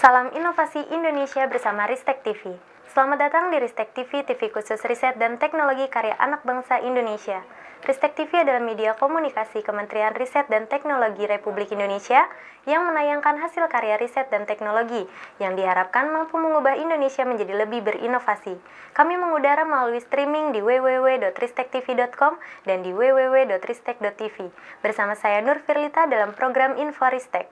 Salam Inovasi Indonesia bersama Ristek TV. Selamat datang di Ristek TV, TV khusus riset dan teknologi karya anak bangsa Indonesia. Ristek TV adalah media komunikasi Kementerian Riset dan Teknologi Republik Indonesia yang menayangkan hasil karya riset dan teknologi yang diharapkan mampu mengubah Indonesia menjadi lebih berinovasi. Kami mengudara melalui streaming di www.ristektv.com dan di www.ristek.tv. Bersama saya Nur Firlita dalam program Info Ristek.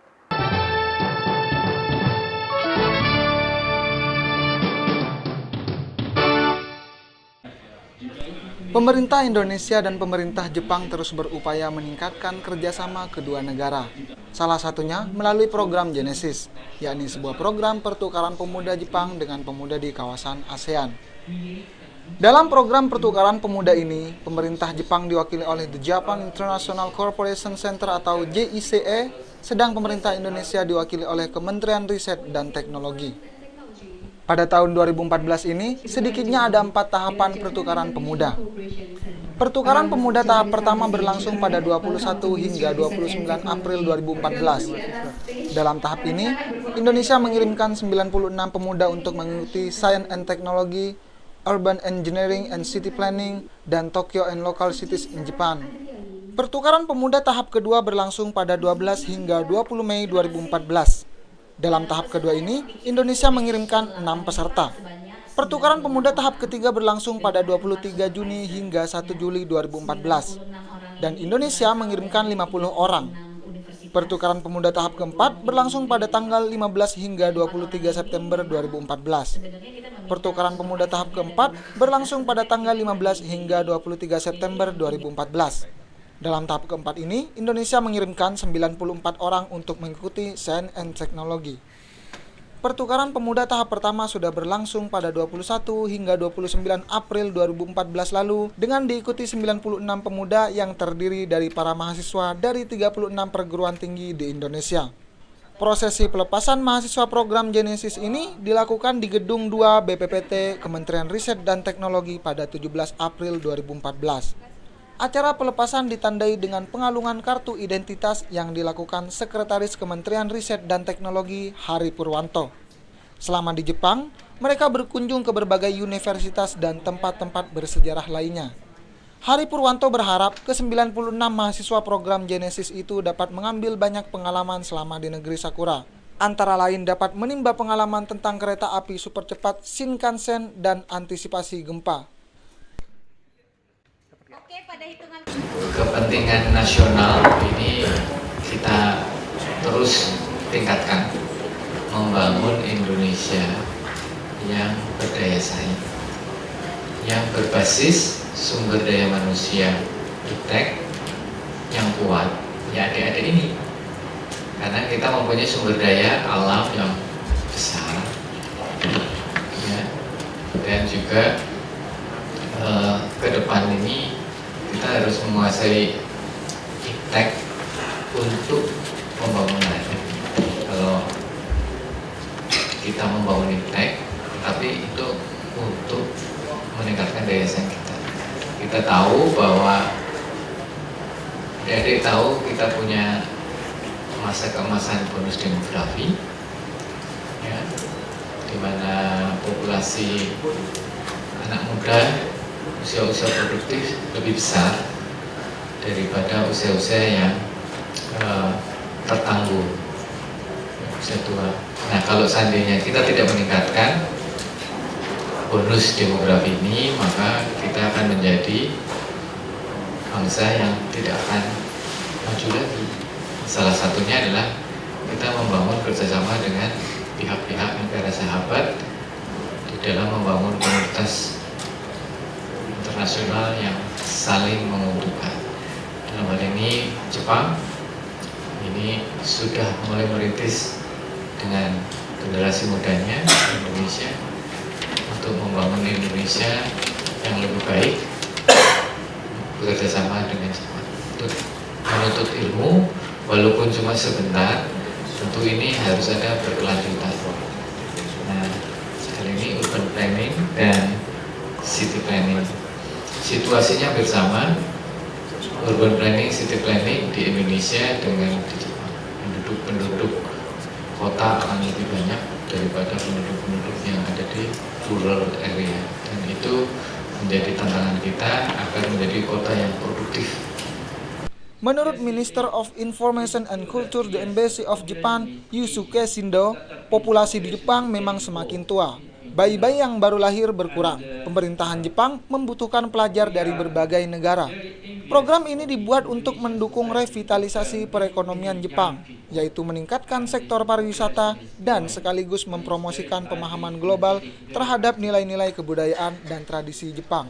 Pemerintah Indonesia dan pemerintah Jepang terus berupaya meningkatkan kerjasama kedua negara. Salah satunya melalui program Genesis, yakni sebuah program pertukaran pemuda Jepang dengan pemuda di kawasan ASEAN. Dalam program pertukaran pemuda ini, pemerintah Jepang diwakili oleh The Japan International Cooperation Center atau JICE, sedang pemerintah Indonesia diwakili oleh Kementerian Riset dan Teknologi. Pada tahun 2014 ini, sedikitnya ada 4 tahapan pertukaran pemuda. Pertukaran pemuda tahap pertama berlangsung pada 21 hingga 29 April 2014. Dalam tahap ini, Indonesia mengirimkan 96 pemuda untuk mengikuti Science and Technology, Urban Engineering and City Planning, dan Tokyo and Local Cities in Japan. Pertukaran pemuda tahap kedua berlangsung pada 12 hingga 20 Mei 2014. Dalam tahap kedua ini, Indonesia mengirimkan 6 peserta. Pertukaran pemuda tahap ketiga berlangsung pada 23 Juni hingga 1 Juli 2014. Dan Indonesia mengirimkan 50 orang. Pertukaran pemuda tahap keempat berlangsung pada tanggal 15 hingga 23 September 2014. Pertukaran pemuda tahap keempat berlangsung pada tanggal 15 hingga 23 September 2014. Dalam tahap keempat ini, Indonesia mengirimkan 94 orang untuk mengikuti Science and Technology. Pertukaran pemuda tahap pertama sudah berlangsung pada 21 hingga 29 April 2014 lalu dengan diikuti 96 pemuda yang terdiri dari para mahasiswa dari 36 perguruan tinggi di Indonesia. Prosesi pelepasan mahasiswa program Genesis ini dilakukan di Gedung 2 BPPT Kementerian Riset dan Teknologi pada 17 April 2014. Acara pelepasan ditandai dengan pengalungan kartu identitas yang dilakukan Sekretaris Kementerian Riset dan Teknologi Hari Purwanto. Selama di Jepang, mereka berkunjung ke berbagai universitas dan tempat-tempat bersejarah lainnya. Hari Purwanto berharap ke-96 mahasiswa program Genesis itu dapat mengambil banyak pengalaman selama di negeri Sakura. Antara lain dapat menimba pengalaman tentang kereta api super cepat Shinkansen dan antisipasi gempa. Kepentingan nasional ini kita terus tingkatkan, membangun Indonesia yang berdaya saing, yang berbasis sumber daya manusia iptek yang kuat, ya adik-adik ini. Karena kita mempunyai sumber daya alam yang besar, ya, dan juga ke depan ini kita harus menguasai iptek untuk membangun lagi. Kalau kita membangun iptek, tapi itu untuk meningkatkan daya saing kita. Kita tahu bahwa adik-adik tahu kita punya masa keemasan bonus demografi, ya, di mana populasi anak muda usia-usia produktif lebih besar daripada usia-usia yang tertangguh, usia tua. Nah, kalau seandainya kita tidak meningkatkan bonus demografi ini, maka kita akan menjadi bangsa yang tidak akan maju lagi. Salah satunya adalah kita membangun kerjasama dengan pihak-pihak negara sahabat di dalam membangun komunitas internasional yang saling menguntungkan. Dalam hal ini Jepang ini sudah mulai merintis dengan generasi mudanya Indonesia untuk membangun Indonesia yang lebih baik, bekerja sama dengan Jepang untuk menuntut ilmu walaupun cuma sebentar. Tentu ini harus ada berkelanjutan. Nah, sekali ini urban planning dan city planning situasinya bersama, urban planning, city planning di Indonesia dengan di Jepang. Penduduk kota akan lebih banyak daripada penduduk-penduduk yang ada di rural area, dan itu menjadi tantangan kita agar menjadi kota yang produktif. Menurut Minister of Information and Culture the Embassy of Japan, Yusuke Shindo, populasi di Jepang memang semakin tua. Bayi-bayi yang baru lahir berkurang. Pemerintahan Jepang membutuhkan pelajar dari berbagai negara. Program ini dibuat untuk mendukung revitalisasi perekonomian Jepang, yaitu meningkatkan sektor pariwisata dan sekaligus mempromosikan pemahaman global terhadap nilai-nilai kebudayaan dan tradisi Jepang.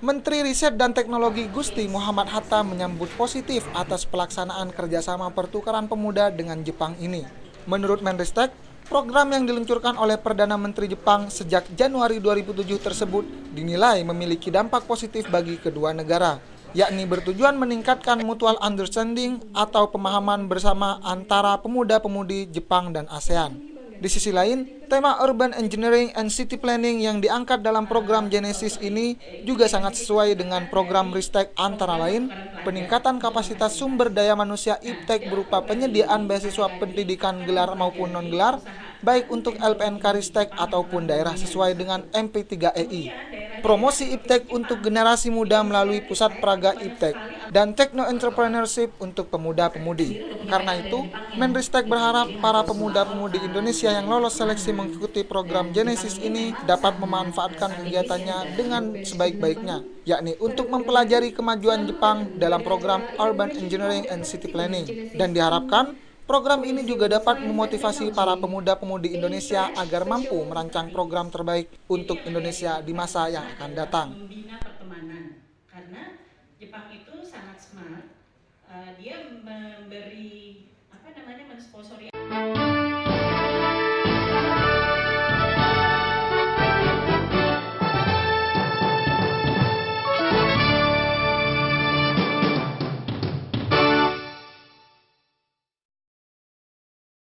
Menteri Riset dan Teknologi Gusti Muhammad Hatta menyambut positif atas pelaksanaan kerjasama pertukaran pemuda dengan Jepang ini. Menurut Menristek, program yang diluncurkan oleh Perdana Menteri Jepang sejak Januari 2007 tersebut dinilai memiliki dampak positif bagi kedua negara, yakni bertujuan meningkatkan mutual understanding atau pemahaman bersama antara pemuda-pemudi Jepang dan ASEAN. Di sisi lain, tema Urban Engineering and City Planning yang diangkat dalam program Genesis ini juga sangat sesuai dengan program Ristek, antara lain peningkatan kapasitas sumber daya manusia IPTEK berupa penyediaan beasiswa pendidikan gelar maupun non-gelar, baik untuk LPNK Ristek ataupun daerah sesuai dengan MP3EI. Promosi IPTEK untuk generasi muda melalui Pusat Praga IPTEK, dan Techno Entrepreneurship untuk pemuda-pemudi. Karena itu, Menristek berharap para pemuda-pemudi Indonesia yang lolos seleksi mengikuti program Genesis ini dapat memanfaatkan kegiatannya dengan sebaik-baiknya, yakni untuk mempelajari kemajuan Jepang dalam program Urban Engineering and City Planning. Dan diharapkan program ini juga dapat memotivasi para pemuda-pemudi Indonesia agar mampu merancang program terbaik untuk Indonesia di masa yang akan datang. Membina pertemanan, karena Jepang itu sangat smart, dia memberi mensponsori